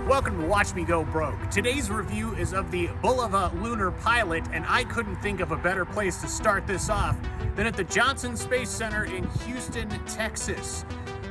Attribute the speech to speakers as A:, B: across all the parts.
A: Welcome to Watch Me Go Broke. Today's review is of the Bulova Lunar Pilot, and I couldn't think of a better place to start this off than at the Johnson Space Center in Houston, Texas.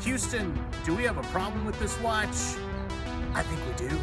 A: Houston, do we have a problem with this watch? I think we do.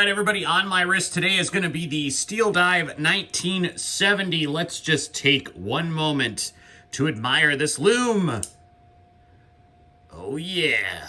A: Everybody, on my wrist today is going to be the Steel Dive 1970. Let's just take one moment to admire this loom. Oh yeah.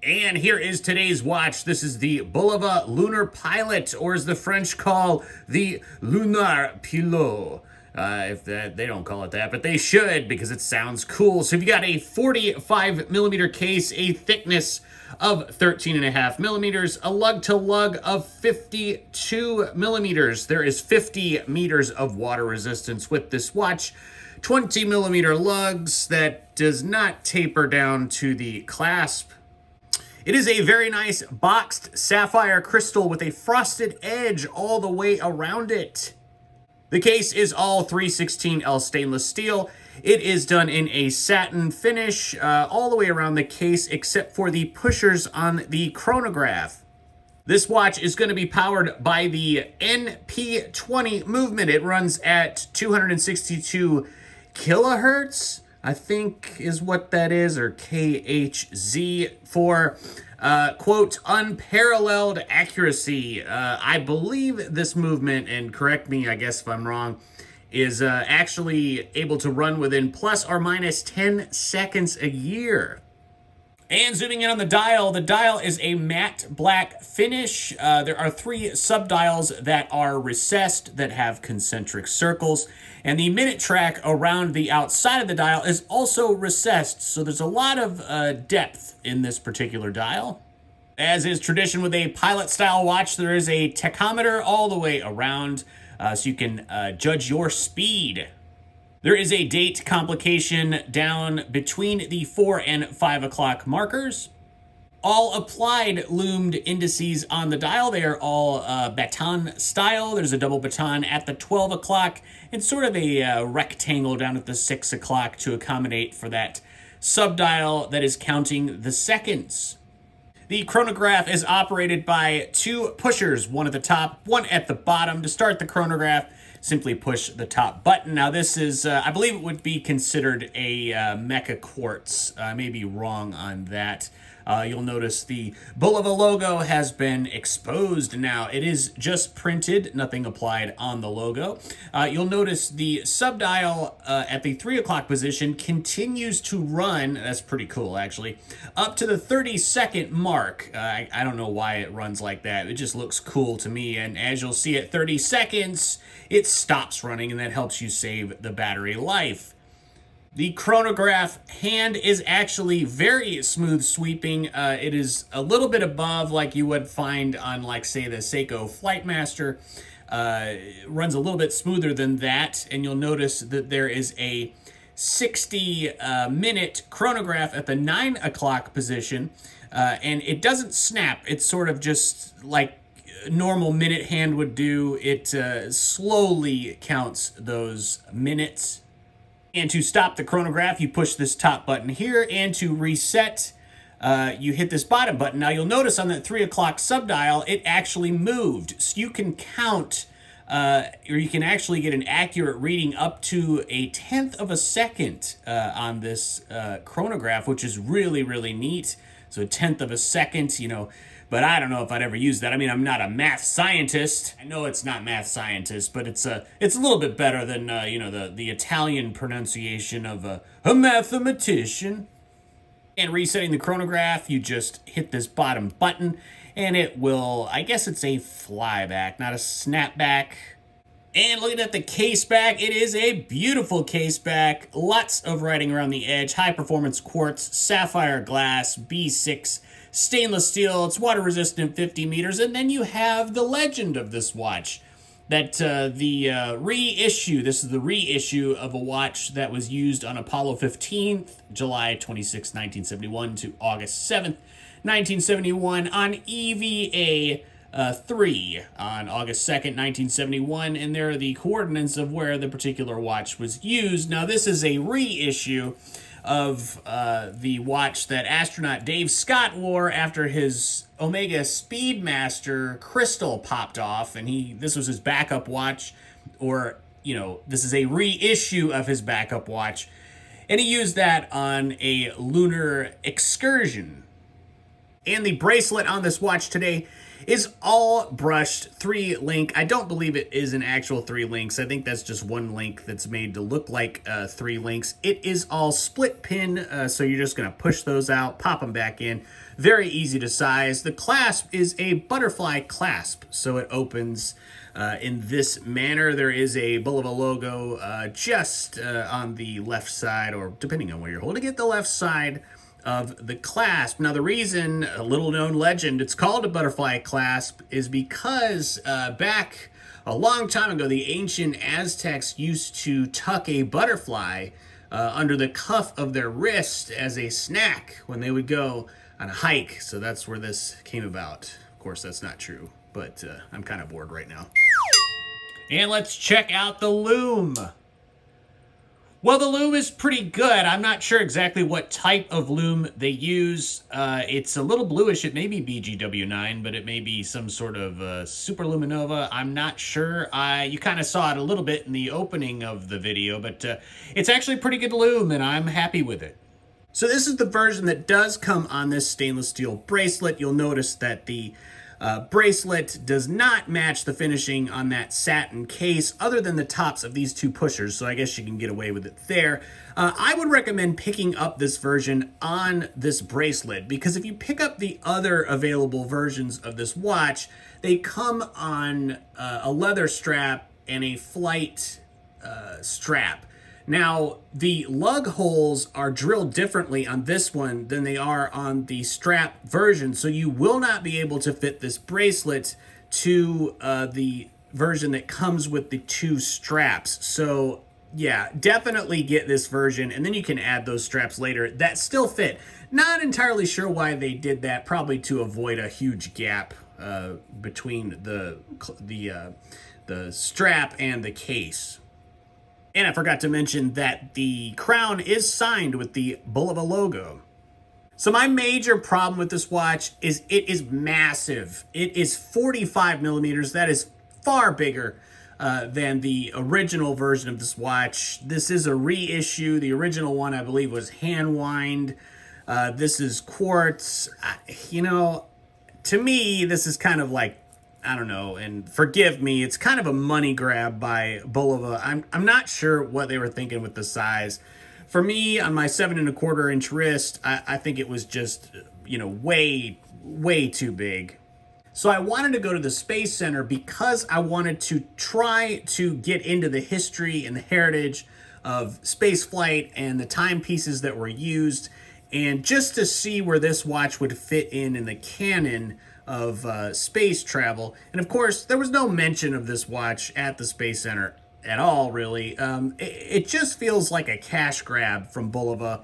A: And here is today's watch. This is the Bulova Lunar Pilot, or as the French call, the Lunar Pilot. If they don't call it that, but they should, because it sounds cool. So if you got a 45 millimeter case, a thickness of 13.5 millimeters, a lug to lug of 52 millimeters. There is 50 meters of water resistance with this watch. 20 millimeter lugs that does not taper down to the clasp. It is a very nice boxed sapphire crystal with a frosted edge all the way around it. The case is all 316L stainless steel. It is done in a satin finish all the way around the case except for the pushers on the chronograph. This watch is going to be powered by the NP20 movement. It runs at 262 kilohertz, I think is what that is, or KHZ for, quote, unparalleled accuracy. I believe this movement, and correct me, I guess, if I'm wrong, is actually able to run within plus or minus 10 seconds a year. And zooming in on the dial is a matte black finish. There are 3 subdials that are recessed that have concentric circles. And the minute track around the outside of the dial is also recessed. So there's a lot of depth in this particular dial. As is tradition with a pilot style watch, there is a tachometer all the way around. So you can judge your speed. There is a date complication down between the 4 and 5 o'clock markers. All applied loomed indices on the dial. They are all baton style. There's a double baton at the 12 o'clock and sort of a rectangle down at the 6 o'clock to accommodate for that subdial that is counting the seconds. The chronograph is operated by two pushers, one at the top, one at the bottom. To start the chronograph, simply push the top button. Now this is, I believe it would be considered a mecha quartz. I may be wrong on that. You'll notice the Bulova logo has been exposed now. It is just printed, nothing applied on the logo. You'll notice the subdial at the 3 o'clock position continues to run, that's pretty cool actually, up to the 30-second mark. I don't know why it runs like that. It just looks cool to me, and as you'll see at 30 seconds, it stops running, and that helps you save the battery life. The chronograph hand is actually very smooth sweeping. It is a little bit above like you would find on, like, say, the Seiko Flightmaster. Runs a little bit smoother than that, and you'll notice that there is a 60-minute chronograph at the 9 o'clock position, and it doesn't snap. It's sort of just like normal minute hand would do. It slowly counts those minutes. And to stop the chronograph, you push this top button here, and to reset, you hit this bottom button. Now you'll notice on that 3 o'clock subdial, it actually moved. So you can count, or you can actually get an accurate reading up to a 1/10 of a second on this chronograph, which is really, really neat. So a 1/10 of a second, you know, but I don't know if I'd ever use that. I mean, I'm not a math scientist. I know it's not math scientist, but it's a little bit better than, you know, the Italian pronunciation of a mathematician. And resetting the chronograph, you just hit this bottom button, and it will, I guess it's a flyback, not a snapback. And looking at the case back, it is a beautiful case back. Lots of writing around the edge. High performance quartz, sapphire glass, B6 stainless steel. It's water resistant, 50 meters. And then you have the legend of this watch. That the reissue, this is the reissue of a watch that was used on Apollo 15th, July 26, 1971 to August 7th, 1971 on EVA 3 on August 2nd, 1971, and there are the coordinates of where the particular watch was used. Now, this is a reissue of the watch that astronaut Dave Scott wore after his Omega Speedmaster crystal popped off, and this was his backup watch, or, you know, this is a reissue of his backup watch, and he used that on a lunar excursion. And the bracelet on this watch today is all brushed 3-link. I don't believe it is an actual 3 links. I think that's just 1 link that's made to look like 3 links. It is all split pin, so you're just going to push those out, pop them back in. Very easy to size. The clasp is a butterfly clasp, so it opens in this manner. There is a Bulova logo just on the left side, or depending on where you're holding it, the left side of the clasp. Now, the reason, a little known legend, it's called a butterfly clasp is because back a long time ago, the ancient Aztecs used to tuck a butterfly under the cuff of their wrist as a snack when they would go on a hike. So that's where this came about. Of course, that's not true, but I'm kind of bored right now. And let's check out the lume. Well, the lume is pretty good. I'm not sure exactly what type of lume they use. It's a little bluish. It may be BGW9, but it may be some sort of superluminova. I'm not sure. You kind of saw it a little bit in the opening of the video, but it's actually a pretty good lume, and I'm happy with it. So this is the version that does come on this stainless steel bracelet. You'll notice that the bracelet does not match the finishing on that satin case other than the tops of these 2 pushers, so I guess you can get away with it there. I would recommend picking up this version on this bracelet, because if you pick up the other available versions of this watch, they come on a leather strap and a flight strap. Now, the lug holes are drilled differently on this one than they are on the strap version, so you will not be able to fit this bracelet to the version that comes with the 2 straps. So, yeah, definitely get this version, and then you can add those straps later that still fit. Not entirely sure why they did that, probably to avoid a huge gap between the strap and the case. And I forgot to mention that the crown is signed with the Bulova logo. So my major problem with this watch is it is massive. It is 45 millimeters. That is far bigger than the original version of this watch. This is a reissue. The original one, I believe, was hand wind. This is quartz. You know, to me, this is kind of like, I don't know, and forgive me, it's kind of a money grab by Bulova. I'm not sure what they were thinking with the size. For me, on my 7¼ inch wrist, I think it was just, you know, way too big. So I wanted to go to the Space Center because I wanted to try to get into the history and the heritage of space flight and the timepieces that were used, and just to see where this watch would fit in the canon of space travel. And of course, there was no mention of this watch at the Space Center at all, really. It just feels like a cash grab from Bulova,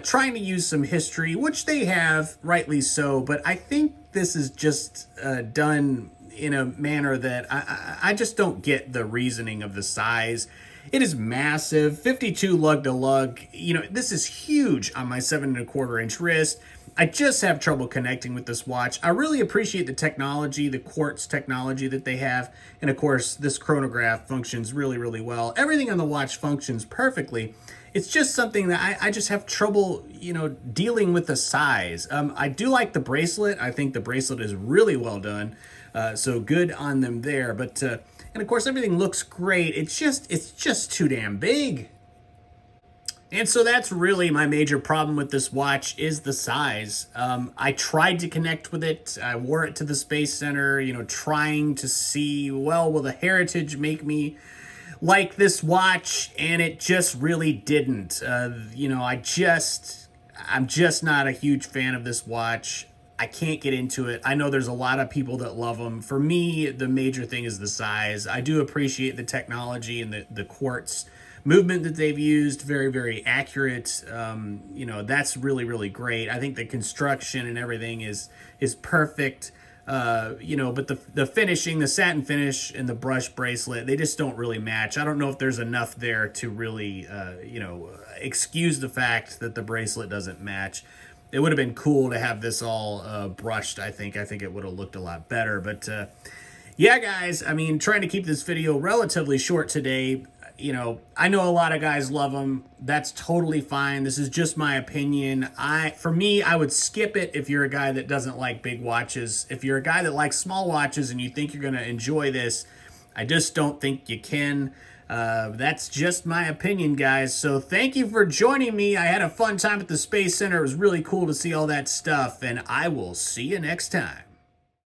A: trying to use some history, which they have, rightly so, but I think this is just done in a manner that I just don't get the reasoning of the size. It is massive, 52 lug to lug. You know, this is huge on my 7¼ inch wrist. I just have trouble connecting with this watch. I really appreciate the technology, the quartz technology that they have. And of course, this chronograph functions really well. Everything on the watch functions perfectly. It's just something that I just have trouble, you know, dealing with the size. I do like the bracelet. I think the bracelet is really well done. So good on them there. But, and of course, everything looks great. It's just too damn big. And so that's really my major problem with this watch, is the size. I tried to connect with it. I wore it to the Space Center, you know, trying to see, well, will the heritage make me like this watch? And it just really didn't. You know, I'm just not a huge fan of this watch. I can't get into it. I know there's a lot of people that love them. For me, the major thing is the size. I do appreciate the technology and the quartz movement that they've used. Very accurate. You know, that's really great. I think the construction and everything is perfect. You know, but the finishing, the satin finish and the brush bracelet, they just don't really match. I don't know if there's enough there to really, you know, excuse the fact that the bracelet doesn't match. It would have been cool to have this all brushed, I think. I think it would have looked a lot better. But yeah, guys, I mean, trying to keep this video relatively short today. You know, I know a lot of guys love them. That's totally fine. This is just my opinion. For me, I would skip it if you're a guy that doesn't like big watches. If you're a guy that likes small watches and you think you're going to enjoy this, I just don't think you can. That's just my opinion, guys. So thank you for joining me. I had a fun time at the Space Center. It was really cool to see all that stuff, and I will see you next time.